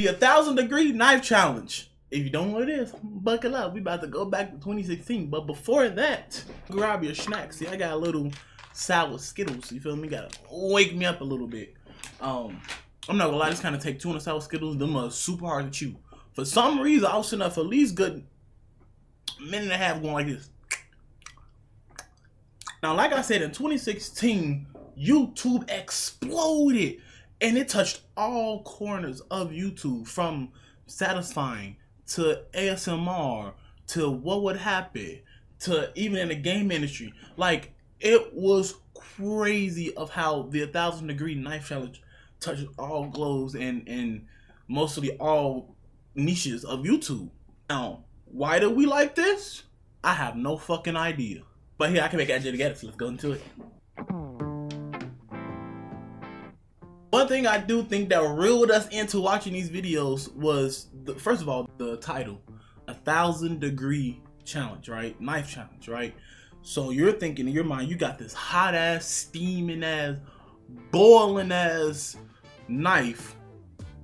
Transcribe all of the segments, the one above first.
the 1,000-degree knife challenge. If you don't know what it is, buckle up. We about to go back to 2016. But before that, grab your snacks. See, I got a little sour Skittles. You feel me? Gotta wake me up a little bit. I'm not gonna lie, this kind of take 200 sour Skittles. Them are super hard to chew. For some reason, I was sitting up for at least good minute and a half going like this. Now, like I said, in 2016, YouTube exploded. And it touched all corners of YouTube, from satisfying to ASMR to what would happen to even in the game industry. Like, it was crazy of how the 1,000-degree knife challenge touches all glows and mostly all niches of YouTube. Now, why do we like this? I have no fucking idea. But here, I can make it together, so let's go into it. One thing I do think that reeled us into watching these videos was, first of all, the title, 1,000-degree challenge, right? Knife challenge, right? So you're thinking in your mind, you got this hot ass, steaming ass, boiling ass knife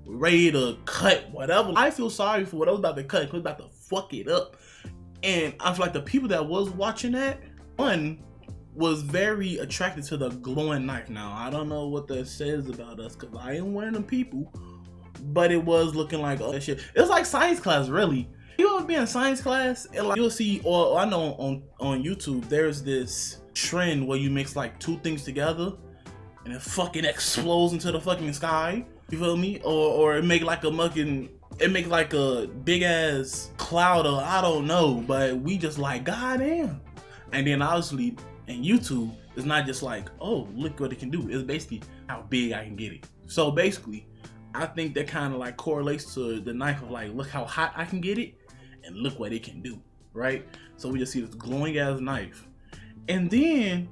ready to cut whatever. I feel sorry for what I was about to cut, because I was about to fuck it up. And I feel like the people that was watching that, one, was very attracted to the glowing knife. Now, I don't know what that says about us, because I ain't one of them people, but it was looking like, oh, that shit. It was like science class, really. You ever be in science class and like you'll see, or I know on YouTube, there's this trend where you mix like two things together and it fucking explodes into the fucking sky. You feel me? Or it make like a mucking, it make like a big ass cloud of, I don't know, but we just like, goddamn. And then obviously in YouTube, it's not just like, oh, look what it can do. It's basically how big I can get it. So basically, I think that kind of like correlates to the knife of like, look how hot I can get it and look what it can do, right? So we just see this glowing ass knife. And then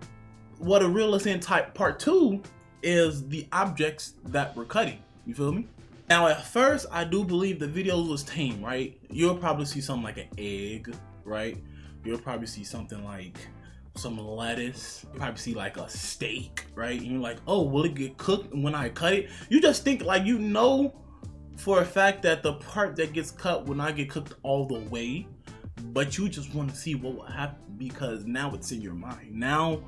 what a reel us in type part 2 is the objects that we're cutting. You feel me? Now at first, I do believe the videos was tame, right? You'll probably see something like an egg, right? You'll probably see something like some lettuce. You probably see like a steak, right? And you're like, oh, will it get cooked when I cut it? You just think like, you know for a fact that the part that gets cut will not get cooked all the way, but you just want to see what will happen, because now it's in your mind. Now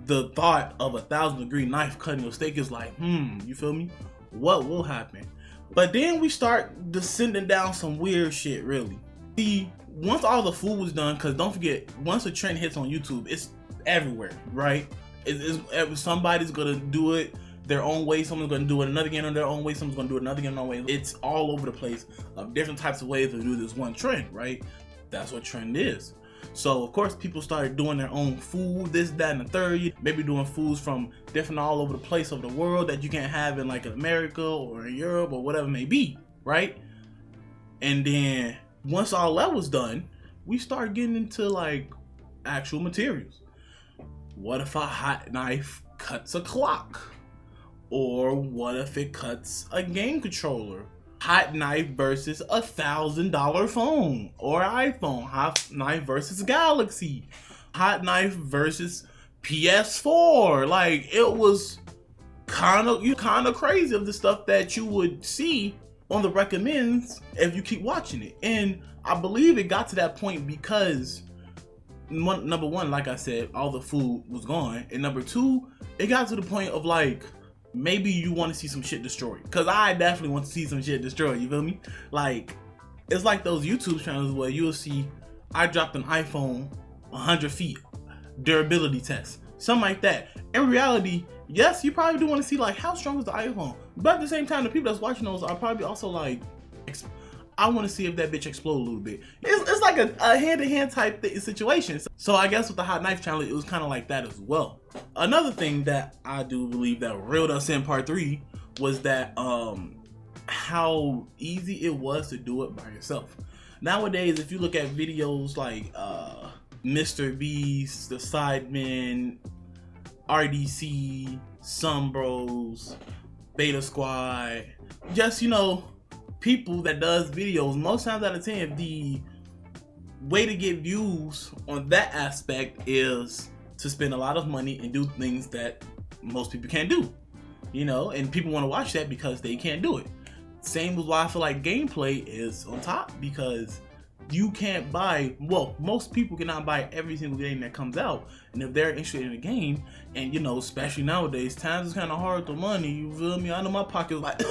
the thought of 1,000-degree knife cutting your steak is like, you feel me? What will happen? But then we start descending down some weird shit, really. See, once all the food was done, because don't forget, once a trend hits on YouTube, it's everywhere, right? Somebody's gonna do it their own way, someone's gonna do it another again on their own way, someone's gonna do it another again on their way. It's all over the place of different types of ways to do this one trend, right? That's what trend is. So of course people started doing their own food, this, that, and the third. Maybe doing foods from different all over the place of the world that you can't have in like America or in Europe or whatever it may be, right? And then once all that was done, we start getting into like actual materials. What if a hot knife cuts a clock? Or what if it cuts a game controller? Hot knife versus $1,000 phone or iPhone. Hot knife versus Galaxy. Hot knife versus PS4. Like, it was kind of crazy of the stuff that you would see on the recommends if you keep watching it. And I believe it got to that point because number one, like I said, all the food was gone, and number two, it got to the point of like, maybe you want to see some shit destroyed, because I definitely want to see some shit destroyed. You feel me? Like, it's like those YouTube channels where you'll see, I dropped an iPhone 100 feet, durability test, something like that. In reality, yes, you probably do want to see like, how strong is the iPhone, but at the same time, the people that's watching those are probably also like, I want to see if that bitch explode a little bit. It's like a hand-to-hand type situation. So I guess with the hot knife challenge, it was kind of like that as well. Another thing that I do believe that reeled us in part 3 was that how easy it was to do it by yourself. Nowadays, if you look at videos like Mr. Beast, The Sidemen, RDC, Some Bros, Beta Squad, just, you know, people that does videos, most times out of 10, the way to get views on that aspect is to spend a lot of money and do things that most people can't do, you know, and people want to watch that because they can't do it. same with why I feel like gameplay is on top, because you can't buy, well, most people cannot buy every single game that comes out. And if they're interested in a game, and you know, especially nowadays, times is kind of hard with money, you feel me? I know my pocket's like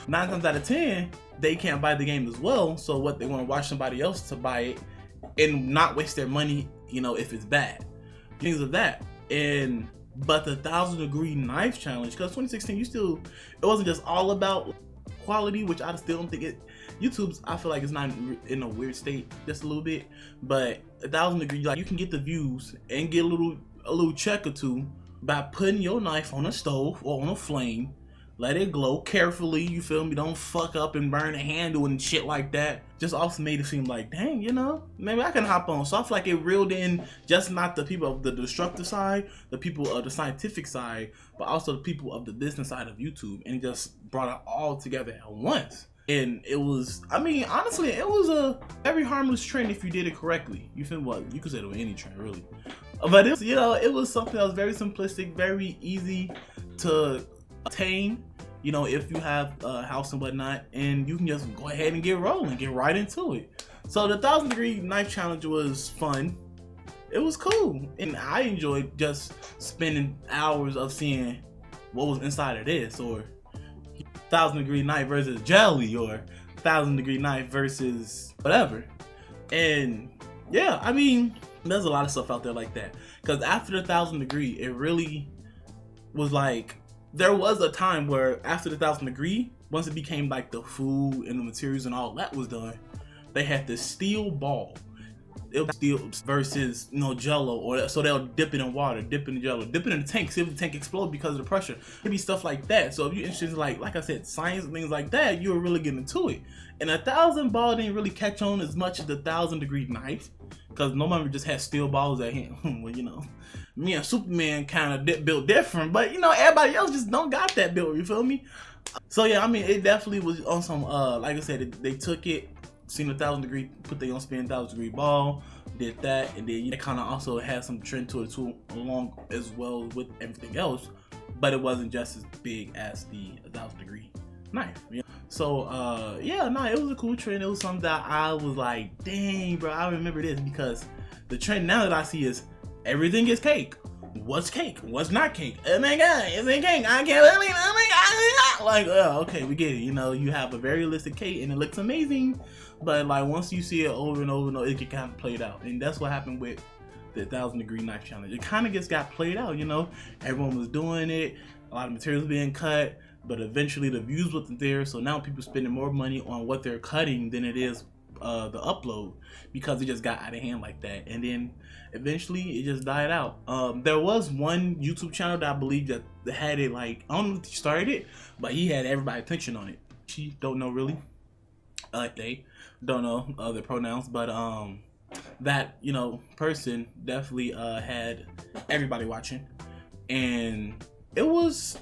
9 times out of 10 they can't buy the game as well. So what, they want to watch somebody else to buy it and not waste their money, you know, if it's bad, things of that. And but the 1,000 degree knife challenge, because 2016, it wasn't just all about quality, which I still don't think it. YouTube's, I feel like it's not in a weird state just a little bit, but 1,000 degree, like, you can get the views and get a little check or two by putting your knife on a stove or on a flame, let it glow carefully, you feel me? Don't fuck up and burn the handle and shit like that. Just also made it seem like, dang, you know, maybe I can hop on. So I feel like it reeled in just not the people of the destructive side, the people of the scientific side, but also the people of the business side of YouTube, and just brought it all together at once. And it was, I mean, honestly, it was a very harmless trend if you did it correctly. You feel what? You could say it with any trend, really. But it, you know, it was something that was very simplistic, very easy to attain. You know, if you have a house and whatnot, and you can just go ahead and get rolling, get right into it. So the 1,000 degree knife challenge was fun. It was cool, and I enjoyed just spending hours of seeing what was inside of this, or 1,000 degree knife versus jelly, or 1,000 degree knife versus whatever. And yeah, I mean, there's a lot of stuff out there like that. Because after the 1,000 degree, it really was like, there was a time where after the 1,000 degree, once it became like the food and the materials and all that was done, they had this steel ball. It was steel versus, you know, jello, or so they'll dip it in water, dip it in jello, dip it in the tank, see if the tank explodes because of the pressure. It'd be stuff like that. So if you're interested in, like I said, science and things like that, you were really getting into it. And 1,000 ball didn't really catch on as much as the 1,000 degree knife, because nobody just had steel balls at hand. Well, you know, me and Superman kind of built different, but you know, everybody else just don't got that built, you feel me? So yeah, I mean, it definitely was on some, like I said, they took it, seen 1,000 degree, put their own spin 1,000 degree ball, did that, and then it kind of also had some trend to it too, along as well with everything else, but it wasn't just as big as the 1,000 degree knife. You know? So yeah, no, it was a cool trend. It was something that I was like, dang, bro, I remember this, because the trend now that I see is everything is cake. What's cake? What's not cake? Oh my god, it's a cake. I can't believe it. Oh my god. Like, oh, okay, we get it. You know, you have a very realistic cake and it looks amazing, but like once you see it over and over and over, it get kind of played out. And that's what happened with the 1,000 degree knife challenge. It kind of just got played out, you know. Everyone was doing it, a lot of materials being cut, but eventually the views wasn't there. So now people spending more money on what they're cutting than it is the upload, because it just got out of hand like that. And then eventually it just died out. There was one YouTube channel that I believe that had it, like, I don't know if he started it, but he had everybody's attention on it. She don't know really, they don't know their pronouns, but that, you know, person definitely had everybody watching, and it was,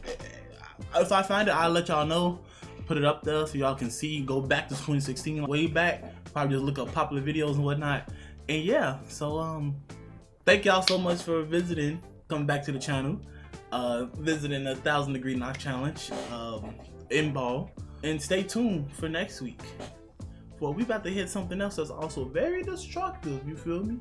if I find it, I'll let y'all know, put it up there so y'all can see, go back to 2016, way back, probably just look up popular videos and whatnot. And yeah, so thank y'all so much for visiting, coming back to the channel, visiting the 1,000 degree knife challenge in ball, and stay tuned for next week, for we about to hit something else that's also very destructive, you feel me?